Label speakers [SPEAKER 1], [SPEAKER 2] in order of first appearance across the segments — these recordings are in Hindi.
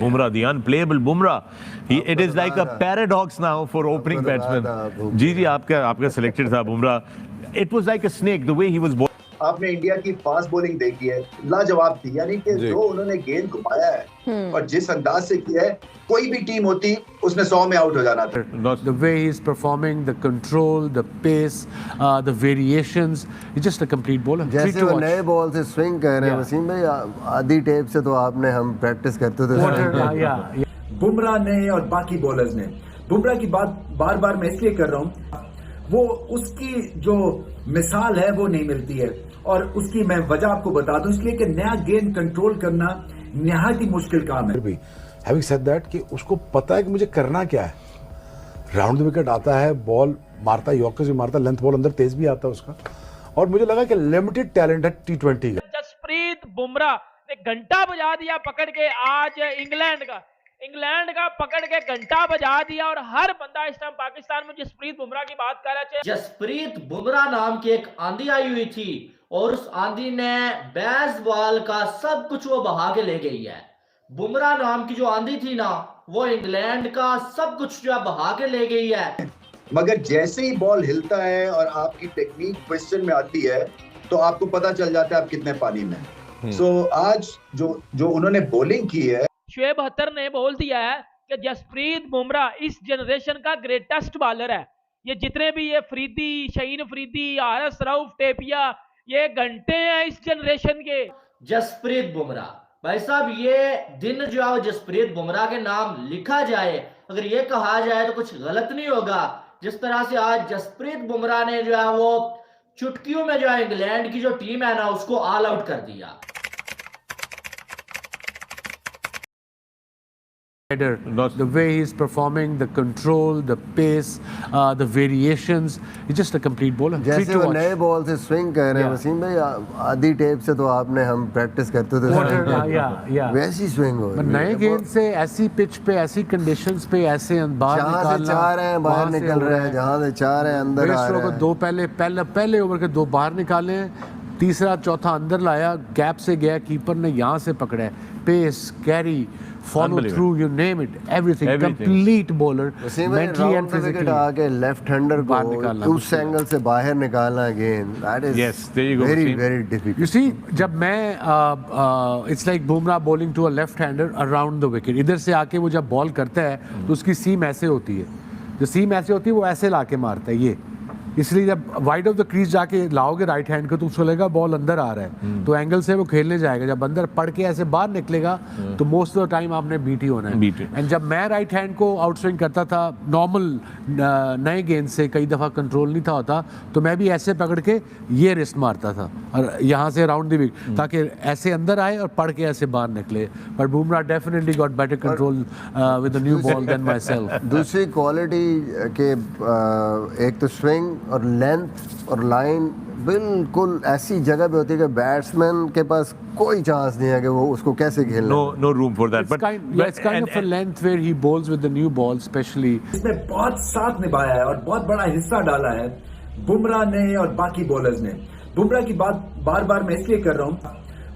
[SPEAKER 1] Bumrah, the unplayable Bumrah. It is like a paradox now for opening batsmen. जी आपका selected था Bumrah. It was like a snake the way he was.
[SPEAKER 2] आपने इंडिया की फास्ट बॉलिंग देखी है, लाजवाब थी। यानी कि जो उन्होंने गेंद घुमाया है और जिस अंदाज से किया है, कोई भी टीम होती उसने 100 में आउट हो जाना था।
[SPEAKER 3] The way he's performing, the control, the pace, the variations, he's just a complete bowler.
[SPEAKER 4] जैसे वो नए बॉल से स्विंग कर रहे हैं वसीम भाई, आधी टेप से तो आपने हम प्रैक्टिस करते थे।
[SPEAKER 5] बुमराह ने और बाकी बॉलर्स ने, बुमराह की बात बार बार मैं इसलिए कर रहा हूँ, वो उसकी जो मिसाल है वो नहीं मिलती है। और उसकी मैं वजह आपको बता दूं, इसलिए कि नया गेंद कंट्रोल करना निहायत ही मुश्किल काम है।
[SPEAKER 6] हैविंग सेड दैट कि उसको पता है कि मुझे करना क्या है। राउंड द विकेट आता है, बॉल मारता है, यॉर्कर्स भी मारता है, लेंथ बॉल अंदर तेज भी आता है उसका। और मुझे लगा कि लिमिटेड टैलेंट है T20 का।
[SPEAKER 7] जसप्रीत बुमराह ने घंटा बजा दिया पकड़ के, आज इंग्लैंड का पकड़ के घंटा बजा दिया। और हर बंदा इस टाइम पाकिस्तान में जसप्रीत बुमराह की बात कर रहा है।
[SPEAKER 8] जसप्रीत बुमराह नाम की एक आंधी आई हुई थी और उस आंधी ने बेसबॉल का सब कुछ वो बहा के ले गई है। बुमराह नाम की जो आंधी थी ना, वो इंग्लैंड का सब कुछ जो बहा के ले गई है।
[SPEAKER 2] मगर जैसे ही बॉल हिलता है और आपकी टेक्निक क्वेश्चन में आती है तो आपको पता चल जाता है आप कितने पानी में। सो आज जो उन्होंने बॉलिंग की है,
[SPEAKER 7] शुएब अख्तर ने बोल दिया है कि जसप्रीत बुमराह इस जनरेशन का ग्रेटेस्ट बॉलर है। ये जितने भी ये फरीदी, शहीन फरीदी, आरस रऊफ, टेपिया, ये घंटे हैं इस जनरेशन के।
[SPEAKER 8] जसप्रीत बुमराह भाई साहब, ये दिन जो है जसप्रीत बुमराह के नाम लिखा जाए, अगर ये कहा जाए तो कुछ गलत नहीं होगा। जिस तरह से आज जसप्रीत बुमराह ने जो है वो चुटकियों में जो है इंग्लैंड की जो टीम है ना, उसको ऑल आउट कर दिया।
[SPEAKER 3] The way he's performing, the control, the pace, the variations, he's just a complete bowler.
[SPEAKER 4] जैसे वो नए बॉल से स्विंग कर रहे हैं वसीम भाई, आधी टेप से तो आपने हम प्रैक्टिस करते थे। वैसी स्विंग हो रही है
[SPEAKER 3] नए गेंद से, ऐसी पिच पे, ऐसी कंडीशंस पे, ऐसे बाहर निकालना,
[SPEAKER 4] जहाँ से चाह रहे हैं बाहर निकल रहे हैं, जहाँ से चाह रहे हैं अंदर आ रहे हैं।
[SPEAKER 3] दो पहले ओवर के 2 बाहर निकाले हैं, तीसरा चौथा अंदर लाया, गैप से गया, कीपर ने यहाँ से पकड़ा है। Pace, carry, follow through, you name it, everything. Complete bowler, mentally and physically.
[SPEAKER 4] आके लेफ्ट हैंडर को उस एंगल से बाहर निकालना गेंद, that is very difficult.
[SPEAKER 3] You see, जब मैं it's like Bumrah bowling to a left hander around the wicket, इधर से आके वो जब बॉल करता है तो उसकी सीम ऐसे होती है, जो सीम ऐसे होती है वो ऐसे लाके मारता है ये। इसलिए जब वाइड ऑफ द क्रीज जाके लाओगे राइट हैंड को तो उसको लगेगा बॉल अंदर आ रहा है, तो एंगल से वो खेलने जाएगा। जब अंदर पड़ के ऐसे बाहर निकलेगा तो मोस्ट ऑफ द टाइम आपने बीट ही होना है। एंड जब मैं राइट हैंड को आउट स्विंग करता था नॉर्मल नए गेंद से, कई दफ़ा कंट्रोल नहीं था होता, तो मैं भी ऐसे पकड़ के ये रिस्ट मारता था और यहाँ से राउंड द विकेट, ताकि ऐसे अंदर आए और पड़ के ऐसे बाहर निकले। But Bumrah definitely got better control with the new ball than myself.
[SPEAKER 4] दूसरी क्वालिटी के एक तो स्विंग और लेंथ और लाइन बिल्कुल ऐसी जगह पे होती है कि बैट्समैन के पास कोई चांस नहीं है कि वो उसको कैसे खेलना।
[SPEAKER 1] No room for that.
[SPEAKER 3] It's kind of a length where he bowls with the new ball, especially.
[SPEAKER 5] इसने बहुत साथ निभाया है और बहुत बड़ा हिस्सा डाला है बुमराह ने और बाकी बॉलर्स ने। बुमराह की बात बार बार मैं इसलिए कर रहा हूँ,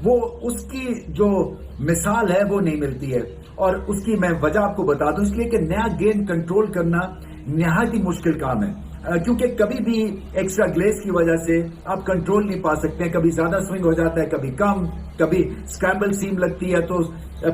[SPEAKER 5] वो उसकी जो मिसाल है वो नहीं मिलती है। और उसकी मैं वजह आपको बता दूं, इसलिए कि नया गेंद कंट्रोल करना निहायत ही मुश्किल काम है। क्योंकि कभी भी एक्स्ट्रा ग्लेस की वजह से आप कंट्रोल नहीं पा सकते हैं। कभी ज्यादा स्विंग हो जाता है, कभी कम, कभी स्क्रैम्बल सीम लगती है तो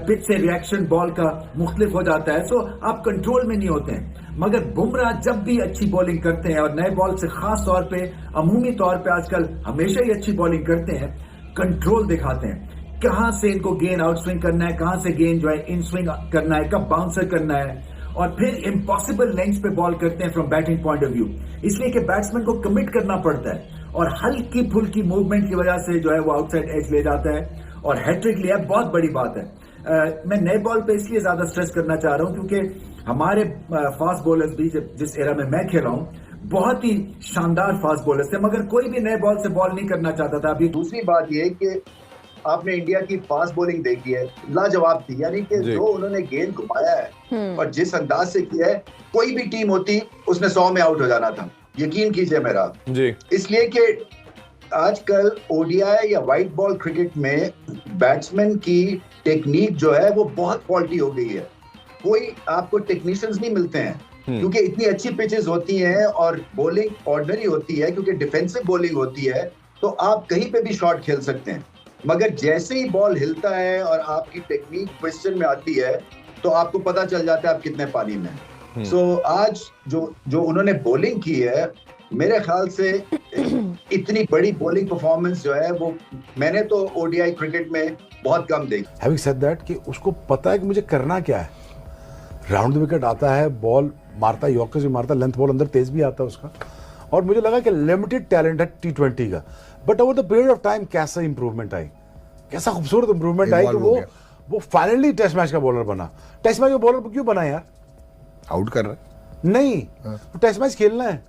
[SPEAKER 5] पिच से रिएक्शन बॉल का मुख्तलिफ हो जाता है, सो आप कंट्रोल में नहीं होते हैं। मगर बुमराह जब भी अच्छी बॉलिंग करते हैं और नए बॉल से खास तौर पे, अमूमी तौर पे आजकल हमेशा ही अच्छी बॉलिंग करते हैं, कंट्रोल दिखाते हैं। कहां से इनको गेंद आउट स्विंग करना है, कहां से गेंद जो है इन स्विंग करना है, कब बाउंसर करना है, और फिर इम्पॉसिबल लेंथ पे बॉल करते हैं from batting point of view. इसलिए कि बैट्समैन को कमिट करना पड़ता है और हल्की फुल्की मूवमेंट की वजह से जो है वो आउटसाइड एज ले जाता है और हैट्रिक लिया, बहुत बड़ी बात है। मैं नए बॉल पे इसलिए ज्यादा स्ट्रेस करना चाह रहा हूं क्योंकि हमारे फास्ट बॉलर्स भी जिस एरा में मैं खेला हूं, बहुत ही शानदार फास्ट बॉलर्स थे, मगर कोई भी नए बॉल से बॉल नहीं करना चाहता था। अभी
[SPEAKER 2] दूसरी बात यह कि आपने इंडिया की फास्ट बॉलिंग देखी है, लाजवाब थी। यानी कि जो उन्होंने गेंद घुमाया है और जिस अंदाज से किया है, कोई भी टीम होती उसने 100 में आउट हो जाना था, यकीन कीजिए मेरा।
[SPEAKER 9] जी।
[SPEAKER 2] इसलिए कि आजकल ओडीआई या व्हाइट बॉल क्रिकेट में बैट्समैन की टेक्निक जो है वो बहुत फॉल्टी हो गई है। कोई आपको टेक्नीशियंस नहीं मिलते हैं क्योंकि इतनी अच्छी पिचेस होती हैं और बॉलिंग ऑर्डिनरी होती है क्योंकि डिफेंसिव बॉलिंग होती है, तो आप कहीं पे भी शॉट खेल सकते हैं। मगर जैसे ही बॉल हिलता है और आपकी टेक्निक क्वेश्चन में आती है तो आपको पता चल जाता है आप कितने पानी में हैं। सो आज जो उन्होंने बॉलिंग की है, मेरे ख्याल से इतनी बड़ी बॉलिंग परफॉर्मेंस जो है वो मैंने तो ओडीआई क्रिकेट में बहुत कम देखी।
[SPEAKER 6] हैविंग सेड दैट कि उसको पता है कि मुझे करना क्या है। राउंड द विकेट आता है, बॉल मारता है, यॉर्कर भी मारता है, लेंथ बॉल अंदर तेज भी आता है उसका। और मुझे लगा कि लिमिटेड टैलेंट है T20 का, but over the period of time कैसा इंप्रूवमेंट आई, कैसा खूबसूरत इंप्रूवमेंट आई कि वो फाइनली टेस्ट मैच का बॉलर बना। टेस्ट मैच का बॉलर क्यों बना यार?
[SPEAKER 9] आउट कर रहा है
[SPEAKER 6] नहीं, तो टेस्ट मैच खेलना है।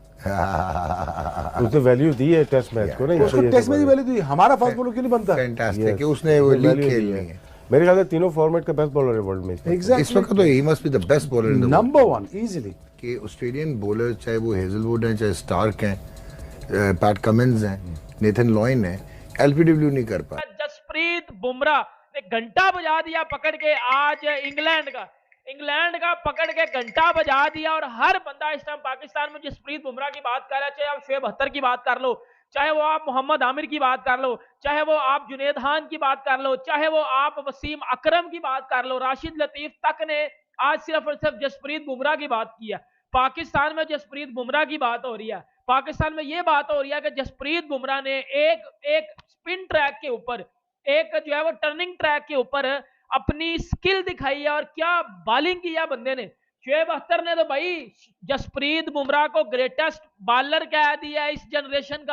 [SPEAKER 10] उसने वैल्यू दी है टेस्ट मैच को, नहीं
[SPEAKER 6] उसको टेस्ट मैच की वैल्यू दी। हमारा फास्ट बॉलर क्यों नहीं बनता?
[SPEAKER 9] फैंटास्टिक कि उसने वो लीग खेलनी है।
[SPEAKER 10] मेरे ख्याल से तीनों फॉर्मेट का बेस्ट बॉलर है वर्ल्ड में
[SPEAKER 9] इस वक्त तो he must be the best bowler in the
[SPEAKER 6] number 1 easily.
[SPEAKER 9] कि ऑस्ट्रेलियन बॉलर चाहे वो हेजलवुड हैं, चाहे स्टार्क हैं, पैट कमिंस हैं, नेथन लॉयन हैं, एलपीडब्ल्यू नहीं कर पाए।
[SPEAKER 7] जसप्रीत बुमराह ने घंटा बजा दिया पकड़ के आज इंग्लैंड का पकड़ के घंटा बजा दिया। और हर बंदा इस टाइम पाकिस्तान में जसप्रीत बुमराह की बात कर रहा है, चाहे आप शुएब अख्तर की बात कर लो, चाहे वो आप मोहम्मद आमिर की बात कर लो, चाहे वो आप जुनेद खान की बात कर लो, चाहे वो आप वसीम अकरम की बात कर लो, राशिद लतीफ तक ने आज सिर्फ और सिर्फ जसप्रीत बुमराह की बात की है। पाकिस्तान में जसप्रीत बुमराह की बात हो रही है। पाकिस्तान में ये बात हो रही है कि जसप्रीत बुमराह ने एक स्पिन ट्रैक के ऊपर, एक जो है वो टर्निंग ट्रैक के ऊपर अपनी स्किल दिखाई है। और क्या बॉलिंग किया बंदे ने। शुएब अख्तर ने तो भाई जसप्रीत बुमराह को ग्रेटेस्ट बॉलर कह दिया इस जनरेशन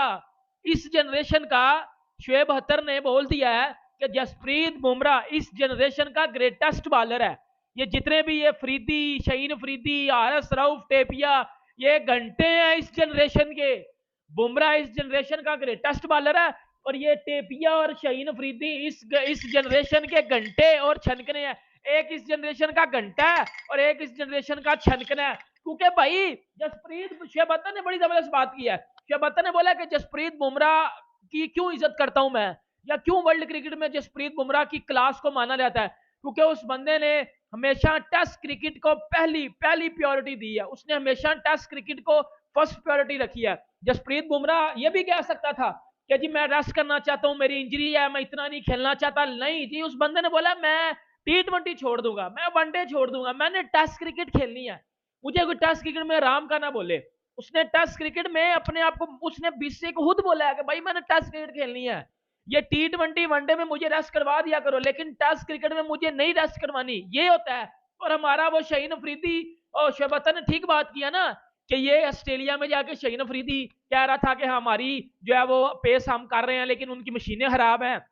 [SPEAKER 7] का। शुएब अख्तर ने बोल दिया है कि जसप्रीत बुमराह इस जनरेशन का ग्रेटेस्ट बॉलर है। ये जितने भी ये फरीदी, शहीन फरीदी, हारिस रऊफ, टेपिया, ये घंटे हैं इस जनरेशन के। बुमराह इस जनरेशन का ग्रेटेस्ट बॉलर है और ये टेपिया और शहीन फरीदी इस जनरेशन के घंटे और छनकने हैं। एक इस जनरेशन का घंटा है और एक इस जनरेशन का छनकना है। क्योंकि भाई शुएब अख्तर ने बड़ी जबरदस्त बात की है। शुएब अख्तर ने बोला कि जसप्रीत बुमराह की क्यों इज्जत करता हूं मैं, या क्यों वर्ल्ड क्रिकेट में जसप्रीत बुमराह की क्लास को माना जाता है, क्योंकि उस बंदे ने हमेशा टेस्ट क्रिकेट को पहली प्रायोरिटी दी है। उसने हमेशा टेस्ट क्रिकेट को फर्स्ट प्रायोरिटी रखी है। जसप्रीत बुमराह ये भी कह सकता था कि जी मैं रेस्ट करना चाहता हूं, मेरी इंजरी है, मैं इतना नहीं खेलना चाहता। नहीं जी, उस बंदे ने बोला मैं T20 छोड़ दूंगा, मैं वनडे छोड़ दूंगा, मैंने टेस्ट क्रिकेट खेलनी है। मुझे कोई टेस्ट क्रिकेट में आराम का ना बोले। उसने टेस्ट क्रिकेट में अपने आप को, उसने बीच से खुद बोला है कि भाई मैंने टेस्ट क्रिकेट खेलनी है। ये T20 वनडे में मुझे रेस्ट करवा दिया करो, लेकिन टेस्ट क्रिकेट में मुझे नहीं रेस्ट करवानी। ये होता है। और हमारा वो शहीन अफरीदी और शुएब अख्तर ने ठीक बात किया ना कि ये ऑस्ट्रेलिया में जाके शहीन अफरीदी कह रहा था कि हमारी जो है वो पेस हम कर रहे हैं लेकिन उनकी मशीनें खराब हैं।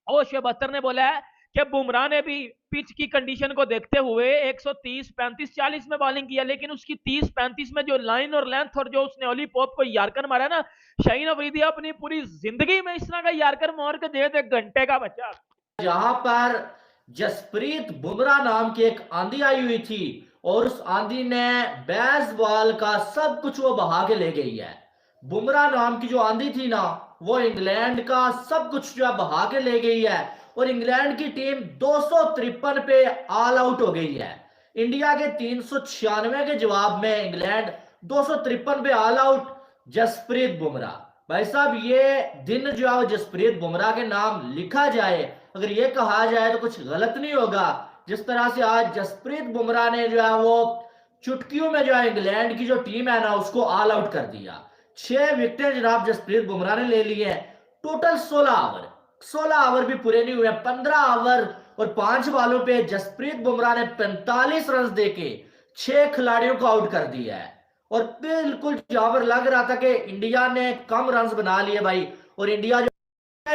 [SPEAKER 7] और शुएब अख्तर ने बोला है कि बुमराह ने भी पिच की कंडीशन को देखते हुए 130, 35, 40 में बॉलिंग किया, लेकिन उसकी 30, 35 में जो लाइन और लेंथ और जो उसने ओली पॉप को यार्कर मारा ना, शहीन अफरीदी अपनी पूरी जिंदगी में इस तरह का यार्कर मार के दे घंटे का बच्चा।
[SPEAKER 8] जहां पर जसप्रीत बुमराह नाम की एक आंधी आई हुई थी और उस आंधी ने बेसबॉल का सब कुछ वो बहा के ले गई है। बुमराह नाम की जो आंधी थी ना, वो इंग्लैंड का सब कुछ जो बहा के ले गई है और इंग्लैंड की टीम 253 पे ऑल आउट हो गई है। इंडिया के 396 के जवाब में इंग्लैंड 253 पे ऑल आउट। जसप्रीत बुमराह, भाई साहब ये दिन जो है जसप्रीत बुमराह के नाम लिखा जाए, अगर ये कहा जाए तो कुछ गलत नहीं होगा। जिस तरह से आज जसप्रीत बुमराह ने जो है वो चुटकियों में जो है इंग्लैंड की जो टीम है ना उसको ऑल आउट कर दिया। 6 विकेटें जनाब जसप्रीत बुमराह ने ले ली है। टोटल 16 ओवर भी पूरे नहीं हुए। 15 ओवर और 5 बॉलों पे जसप्रीत बुमराह ने 45 रन देके 6 खिलाड़ियों को आउट कर दिया है। और बिल्कुल जहां पर लग रहा था कि इंडिया ने कम रन बना लिए भाई और इंडिया जो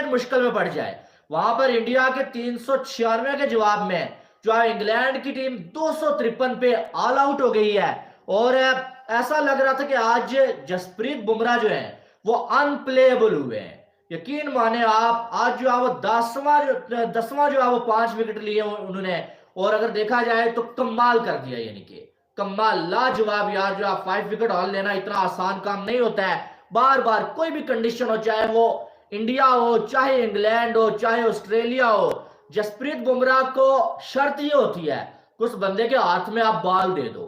[SPEAKER 8] मुश्किल में पड़ जाए, वहां पर इंडिया के 396 के जवाब में जो है इंग्लैंड की टीम 253 पे ऑल आउट हो गई है। और ऐसा लग रहा था कि आज जसप्रीत बुमराह जो है वो अनप्लेएबल हुए हैं। यकीन माने आप, आज जो है वो 10वां जो है वो 5 विकेट लिए उन्होंने। और अगर देखा जाए तो कमाल कर दिया, यानी कि कमाल, लाजवाब यार। जो है 5 विकेट हॉल लेना इतना आसान काम नहीं होता है। बार बार कोई भी कंडीशन हो, चाहे वो इंडिया हो, चाहे इंग्लैंड हो, चाहे ऑस्ट्रेलिया हो, जसप्रीत बुमराह को शर्त ये होती है कि उस बंदे के हाथ में आप बॉल दे दो,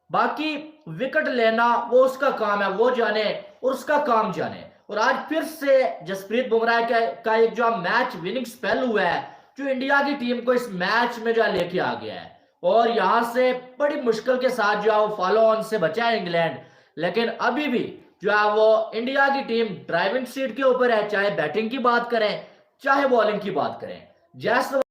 [SPEAKER 8] बाकी विकेट लेना वो उसका काम है, वो जाने और उसका काम जाने। और आज फिर से जसप्रीत बुमराह का एक जो मैच विनिंग स्पेल हुआ है, जो इंडिया की टीम को इस मैच में जो है लेके आ गया है, और यहां से बड़ी मुश्किल के साथ जो है वो फॉलो ऑन से बचा है इंग्लैंड। लेकिन अभी भी जो है वो इंडिया की टीम ड्राइविंग सीट के ऊपर है, चाहे बैटिंग की बात करें चाहे बॉलिंग की बात करें। जैसे